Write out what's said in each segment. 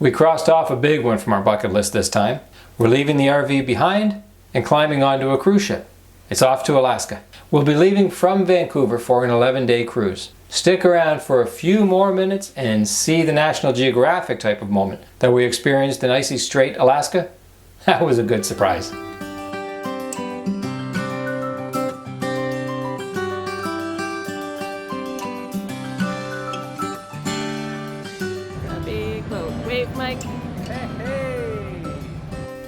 We crossed off a big one from our bucket list this time. We're leaving the RV behind and climbing onto a cruise ship. It's off to Alaska. We'll be leaving from Vancouver for an 11-day cruise. Stick around for a few more minutes and see the National Geographic type of moment that we experienced in Icy Strait, Alaska. That was a good surprise. A big boat. Wave, Mike. Hey.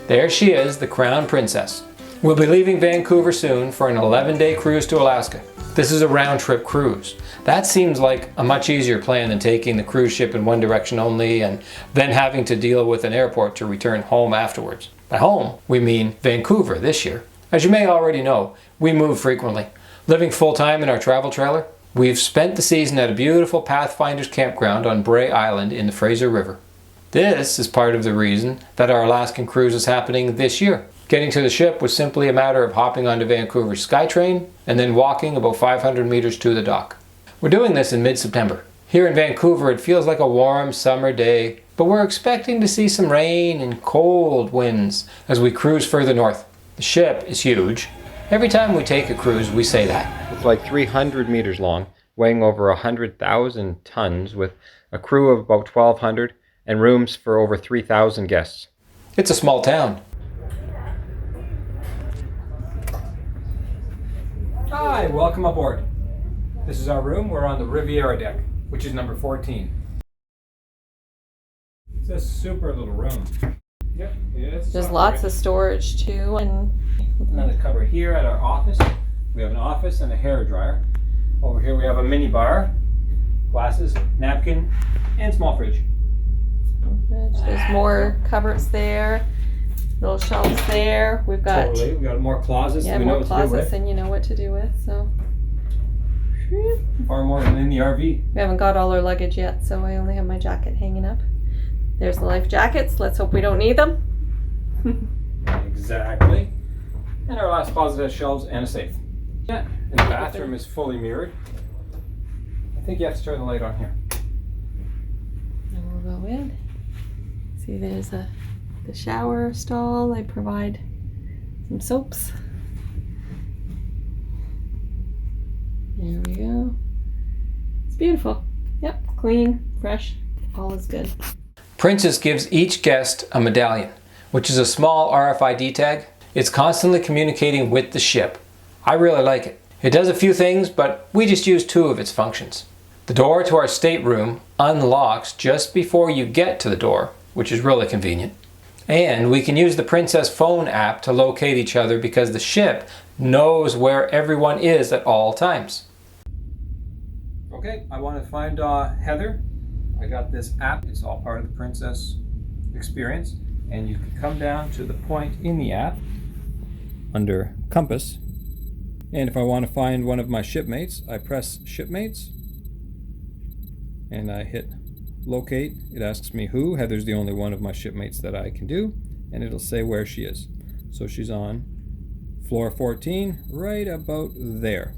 There she is, the Crown Princess. We'll be leaving Vancouver soon for an 11-day cruise to Alaska. This is a round-trip cruise. That seems like a much easier plan than taking the cruise ship in one direction only and then having to deal with an airport to return home afterwards. By home, we mean Vancouver this year. As you may already know, we move frequently. Living full-time in our travel trailer, we've spent the season at a beautiful Pathfinder's campground on Bray Island in the Fraser River. This is part of the reason that our Alaskan cruise is happening this year. Getting to the ship was simply a matter of hopping onto Vancouver's SkyTrain and then walking about 500 meters to the dock. We're doing this in mid-September. Here in Vancouver it feels like a warm summer day, but we're expecting to see some rain and cold winds as we cruise further north. The ship is huge. Every time we take a cruise we say that. It's like 300 meters long, weighing over 100,000 tons with a crew of about 1,200 and rooms for over 3,000 guests. It's a small town. Hi, welcome aboard. This is our room. We're on the Riviera deck, which is number 14. It's a super little room. Yep, There's lots of storage too, and another cupboard here at our office. We have an office and a hair dryer. Over here we have a mini bar, glasses, napkin, and small fridge. there's more cupboards there, little shelves there. We've got Totally. We got more closets. yeah, we know more what to do closets with. than you know what to do with. So Far more than in the RV. we haven't got all our luggage yet, so I only have my jacket hanging up. There's the life jackets. Let's hope we don't need them. Exactly. And our last closet has shelves and a safe. Yeah, and the bathroom is fully mirrored. I think you have to turn the light on here. And we'll go in. See, there's the shower stall. I provide some soaps. There we go. It's beautiful. Yep, clean, fresh, all is good. Princess gives each guest a medallion, which is a small RFID tag. It's constantly communicating with the ship. I really like it. It does a few things, but we just use 2 of its functions. The door to our stateroom unlocks just before you get to the door, which is really convenient. And we can use the Princess phone app to locate each other because the ship knows where everyone is at all times. Okay, I want to find Heather. I got this app. It's all part of the Princess experience. And you can come down to the point in the app under compass. And if I want to find one of my shipmates, I press shipmates and I hit locate. It asks me who. Heather's the only one of my shipmates that I can do, and it'll say where she is. So she's on floor 14, right about there.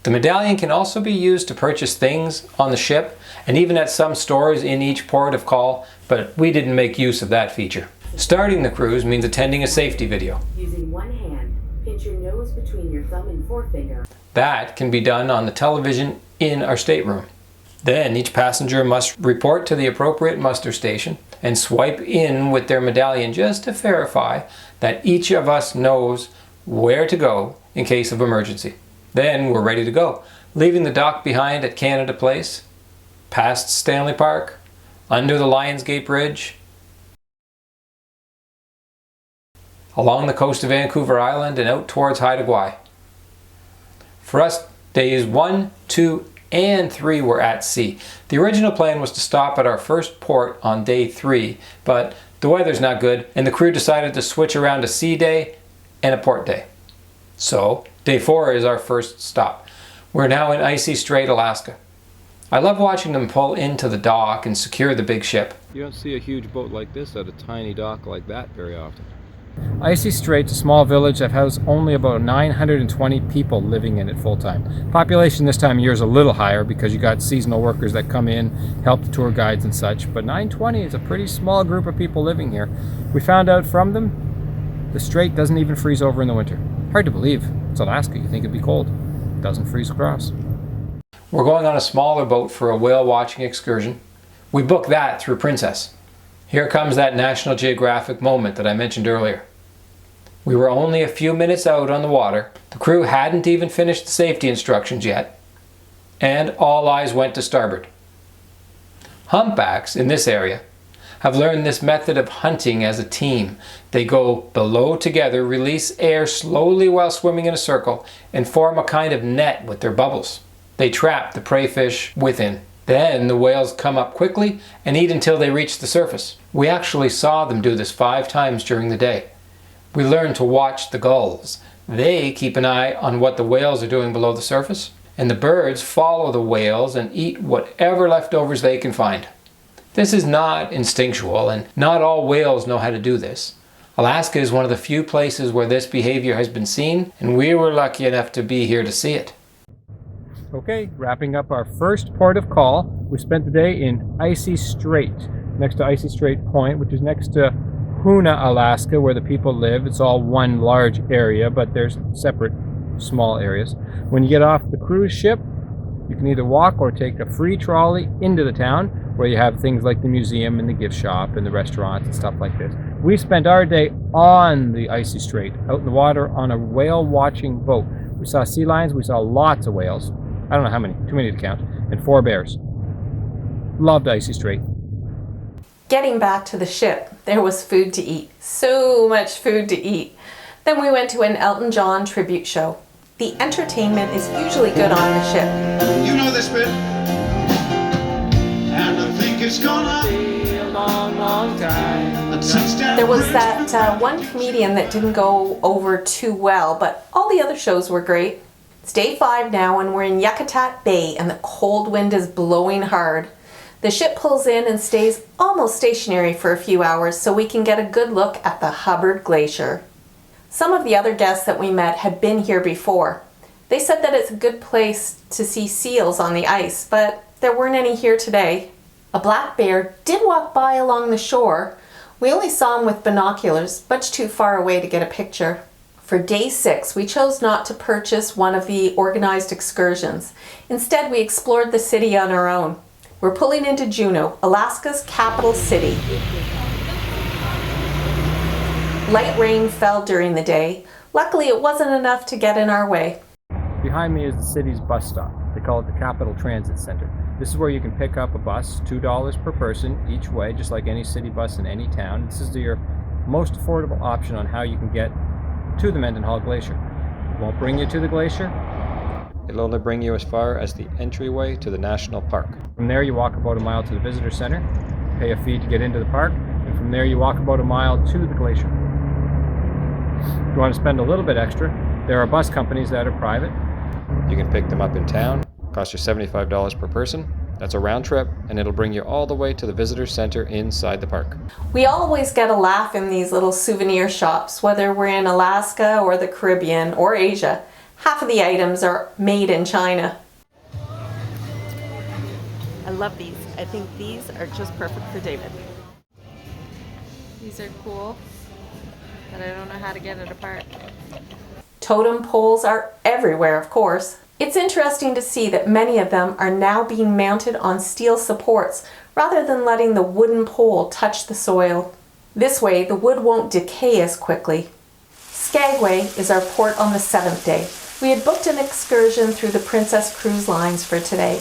The medallion can also be used to purchase things on the ship and even at some stores in each port of call, but we didn't make use of that feature. Starting the cruise means attending a safety video. Using one hand, pinch your nose between your thumb and forefinger. That can be done on the television in our stateroom. Then each passenger must report to the appropriate muster station and swipe in with their medallion just to verify that each of us knows where to go in case of emergency. Then we're ready to go, leaving the dock behind at Canada Place, past Stanley Park, under the Lionsgate Bridge, along the coast of Vancouver Island and out towards Haida Gwaii. For us, days 1, 2, and 3 were at sea. The original plan was to stop at our first port on day 3, but the weather's not good and the crew decided to switch around a sea day and a port day. So, day 4 is our first stop. We're now in Icy Strait, Alaska. I love watching them pull into the dock and secure the big ship. You don't see a huge boat like this at a tiny dock like that very often. Icy Strait's a small village that has only about 920 people living in it full-time. Population this time of year is a little higher because you got seasonal workers that come in, help the tour guides and such, but 920 is a pretty small group of people living here. We found out from them, the strait doesn't even freeze over in the winter. Hard to believe. It's Alaska, you think it'd be cold. It doesn't freeze across. We're going on a smaller boat for a whale watching excursion. We booked that through Princess. Here comes that National Geographic moment that I mentioned earlier. We were only a few minutes out on the water. The crew hadn't even finished the safety instructions yet, and all eyes went to starboard. Humpbacks in this area have learned this method of hunting as a team. They go below together, release air slowly while swimming in a circle, and form a kind of net with their bubbles. They trap the prey fish within. Then the whales come up quickly and eat until they reach the surface. We actually saw them do this 5 times during the day. We learned to watch the gulls. They keep an eye on what the whales are doing below the surface, and the birds follow the whales and eat whatever leftovers they can find. This is not instinctual, and not all whales know how to do this. Alaska is one of the few places where this behavior has been seen, and we were lucky enough to be here to see it. Okay, wrapping up our first port of call. We spent the day in Icy Strait, next to Icy Strait Point, which is next to Juneau, Alaska, where the people live. It's all one large area, but there's separate small areas. When you get off the cruise ship, you can either walk or take a free trolley into the town, where you have things like the museum and the gift shop and the restaurants and stuff like this. We spent our day on the Icy Strait, out in the water on a whale watching boat. We saw sea lions, we saw lots of whales. I don't know how many, too many to count, and 4 bears. Loved Icy Strait. Getting back to the ship, there was food to eat. So much food to eat. Then we went to an Elton John tribute show. The entertainment is usually good on the ship. You know this bit, and I think it's gonna be a long, long time. There was that one comedian that didn't go over too well, but all the other shows were great. It's day 5 now, and we're in Yakutat Bay, and the cold wind is blowing hard. The ship pulls in and stays almost stationary for a few hours so we can get a good look at the Hubbard Glacier. Some of the other guests that we met had been here before. They said that it's a good place to see seals on the ice, but there weren't any here today. A black bear did walk by along the shore. We only saw him with binoculars, much too far away to get a picture. For day 6, we chose not to purchase one of the organized excursions. Instead, we explored the city on our own. We're pulling into Juneau, Alaska's capital city. Light rain fell during the day. Luckily, it wasn't enough to get in our way. Behind me is the city's bus stop. They call it the Capital Transit Center. This is where you can pick up a bus, $2 per person each way, just like any city bus in any town. This is your most affordable option on how you can get to the Mendenhall Glacier. It won't bring you to the glacier. It'll only bring you as far as the entryway to the national park. From there you walk about a mile to the visitor center, pay a fee to get into the park, and from there you walk about a mile to the glacier. If you want to spend a little bit extra, there are bus companies that are private. You can pick them up in town, cost you $75 per person. That's a round trip, and it'll bring you all the way to the visitor center inside the park. We always get a laugh in these little souvenir shops, whether we're in Alaska or the Caribbean or Asia. Half of the items are made in China. I love these. I think these are just perfect for David. These are cool, but I don't know how to get it apart. Totem poles are everywhere, of course. It's interesting to see that many of them are now being mounted on steel supports rather than letting the wooden pole touch the soil. This way, the wood won't decay as quickly. Skagway is our port on the 7th day. We had booked an excursion through the Princess Cruise Lines for today.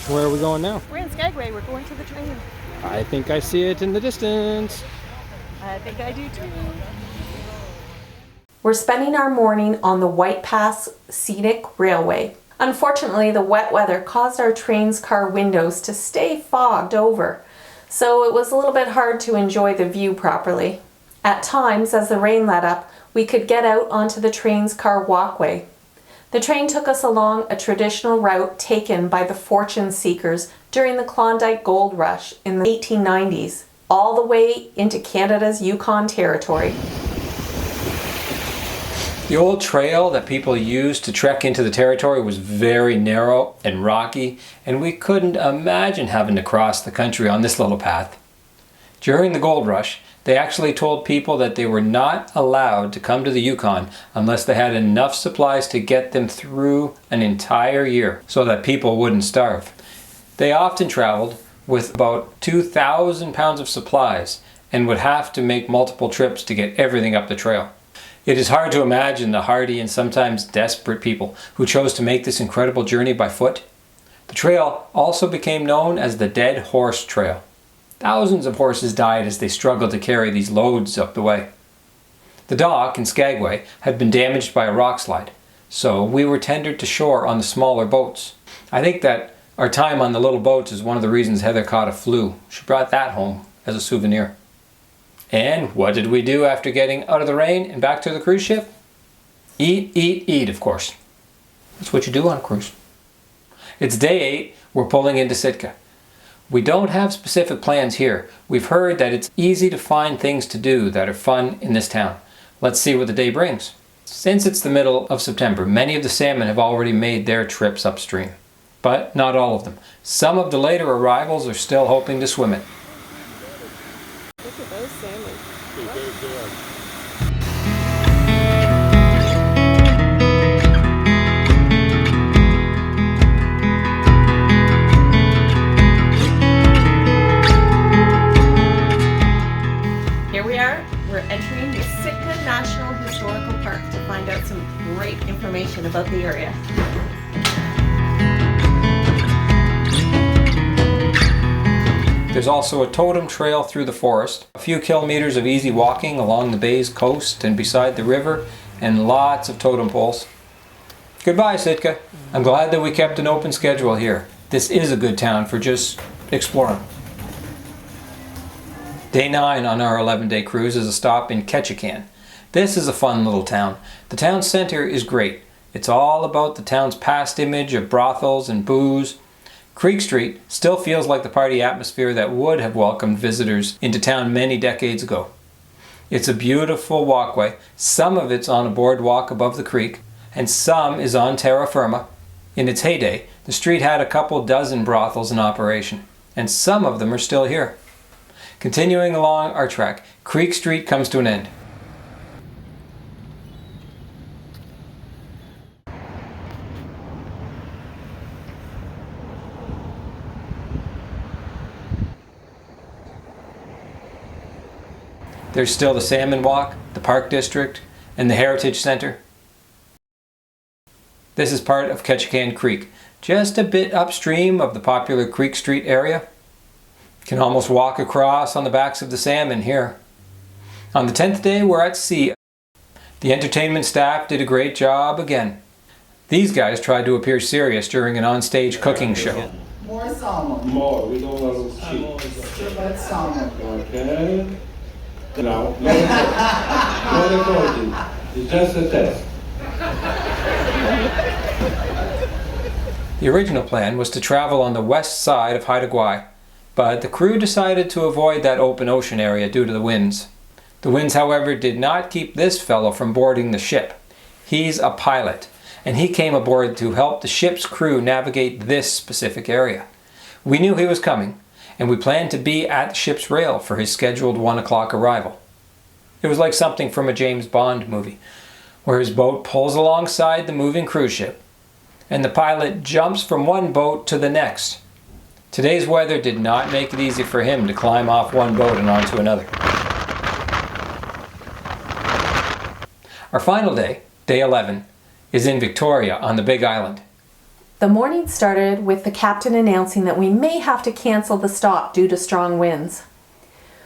Where are we going now? We're in Skagway. We're going to the train. I think I see it in the distance. I think I do too. We're spending our morning on the White Pass Scenic Railway. Unfortunately, the wet weather caused our train's car windows to stay fogged over, so it was a little bit hard to enjoy the view properly. At times, as the rain let up, we could get out onto the train's car walkway. The train took us along a traditional route taken by the fortune seekers during the Klondike Gold Rush in the 1890s, all the way into Canada's Yukon Territory. The old trail that people used to trek into the territory was very narrow and rocky, and we couldn't imagine having to cross the country on this little path. During the gold rush, they actually told people that they were not allowed to come to the Yukon unless they had enough supplies to get them through an entire year so that people wouldn't starve. They often traveled with about 2,000 pounds of supplies and would have to make multiple trips to get everything up the trail. It is hard to imagine the hardy and sometimes desperate people who chose to make this incredible journey by foot. The trail also became known as the Dead Horse Trail. Thousands of horses died as they struggled to carry these loads up the way. The dock in Skagway had been damaged by a rock slide, so we were tendered to shore on the smaller boats. I think that our time on the little boats is one of the reasons Heather caught a flu. She brought that home as a souvenir. And what did we do after getting out of the rain and back to the cruise ship? Eat, eat, eat, of course. That's what you do on a cruise. It's day 8, we're pulling into Sitka. We don't have specific plans here. We've heard that it's easy to find things to do that are fun in this town. Let's see what the day brings. Since it's the middle of September, many of the salmon have already made their trips upstream. But not all of them. Some of the later arrivals are still hoping to swim it. Look at those salmon. Here we are. We're entering the Sitka National Historical Park to find out some great information about the area. There's also a totem trail through the forest, a few kilometers of easy walking along the bay's coast and beside the river, and lots of totem poles. Goodbye, Sitka. I'm glad that we kept an open schedule here. This is a good town for just exploring. Day 9 on our 11-day cruise is a stop in Ketchikan. This is a fun little town. The town center is great. It's all about the town's past image of brothels and booze. Creek Street still feels like the party atmosphere that would have welcomed visitors into town many decades ago. It's a beautiful walkway. Some of it's on a boardwalk above the creek, and some is on terra firma. In its heyday, the street had a couple dozen brothels in operation, and some of them are still here. Continuing along our trek, Creek Street comes to an end. There's still the Salmon Walk, the Park District, and the Heritage Center. This is part of Ketchikan Creek, just a bit upstream of the popular Creek Street area. You can almost walk across on the backs of the salmon here. On the 10th day, we're at sea. The entertainment staff did a great job again. These guys tried to appear serious during an onstage cooking show. More salmon. More, we don't want to cheat. But salmon. Okay. No, no recording. It's just a test. The original plan was to travel on the west side of Haida Gwaii, but the crew decided to avoid that open ocean area due to the winds. The winds, however, did not keep this fellow from boarding the ship. He's a pilot, and he came aboard to help the ship's crew navigate this specific area. We knew he was coming, and we planned to be at the ship's rail for his scheduled 1 o'clock arrival. It was like something from a James Bond movie, where his boat pulls alongside the moving cruise ship, and the pilot jumps from one boat to the next. Today's weather did not make it easy for him to climb off one boat and onto another. Our final day, day 11, is in Victoria on the Big Island. The morning started with the captain announcing that we may have to cancel the stop due to strong winds.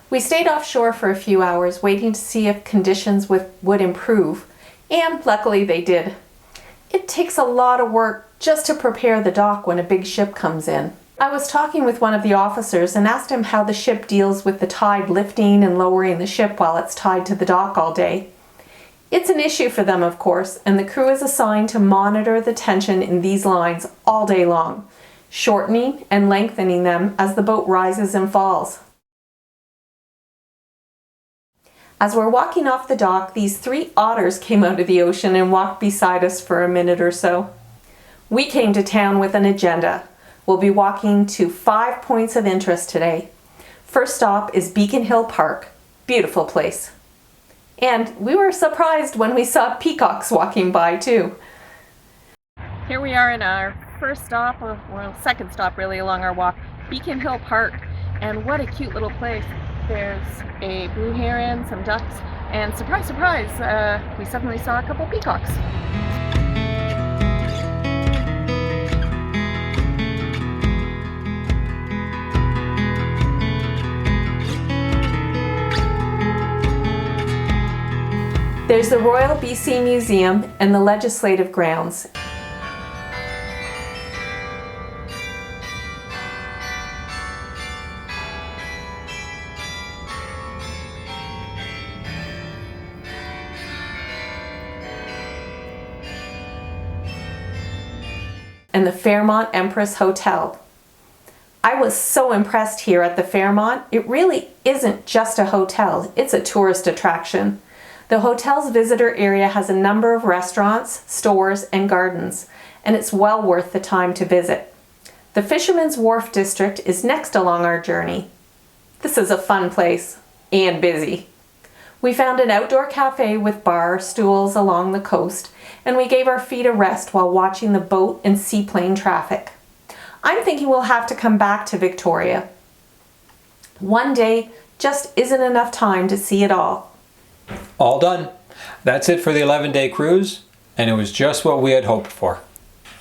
We stayed offshore for a few hours waiting to see if conditions would improve, and luckily they did. It takes a lot of work just to prepare the dock when a big ship comes in. I was talking with one of the officers and asked him how the ship deals with the tide lifting and lowering the ship while it's tied to the dock all day. It's an issue for them, of course, and the crew is assigned to monitor the tension in these lines all day long, shortening and lengthening them as the boat rises and falls. As we're walking off the dock, these 3 otters came out of the ocean and walked beside us for a minute or so. We came to town with an agenda. We'll be walking to 5 points of interest today. First stop is Beacon Hill Park. Beautiful place. And we were surprised when we saw peacocks walking by too. Here we are in our first stop, or well, second stop really along our walk, Beacon Hill Park. And what a cute little place. There's a blue heron, some ducks, and surprise, surprise, we suddenly saw a couple peacocks. There's the Royal BC Museum and the Legislative Grounds. And the Fairmont Empress Hotel. I was so impressed here at the Fairmont. It really isn't just a hotel, it's a tourist attraction. The hotel's visitor area has a number of restaurants, stores, and gardens, and it's well worth the time to visit. The Fisherman's Wharf District is next along our journey. This is a fun place, and busy. We found an outdoor cafe with bar stools along the coast, and we gave our feet a rest while watching the boat and seaplane traffic. I'm thinking we'll have to come back to Victoria. One day just isn't enough time to see it all. All done. That's it for the 11-day cruise, and it was just what we had hoped for.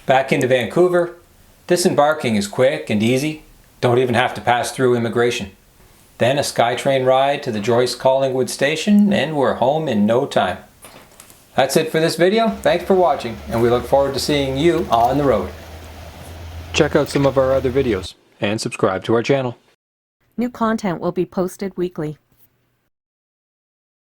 Back into Vancouver, disembarking is quick and easy. Don't even have to pass through immigration. Then a SkyTrain ride to the Joyce Collingwood station, and we're home in no time. That's it for this video. Thanks for watching, and we look forward to seeing you on the road. Check out some of our other videos, and subscribe to our channel. New content will be posted weekly.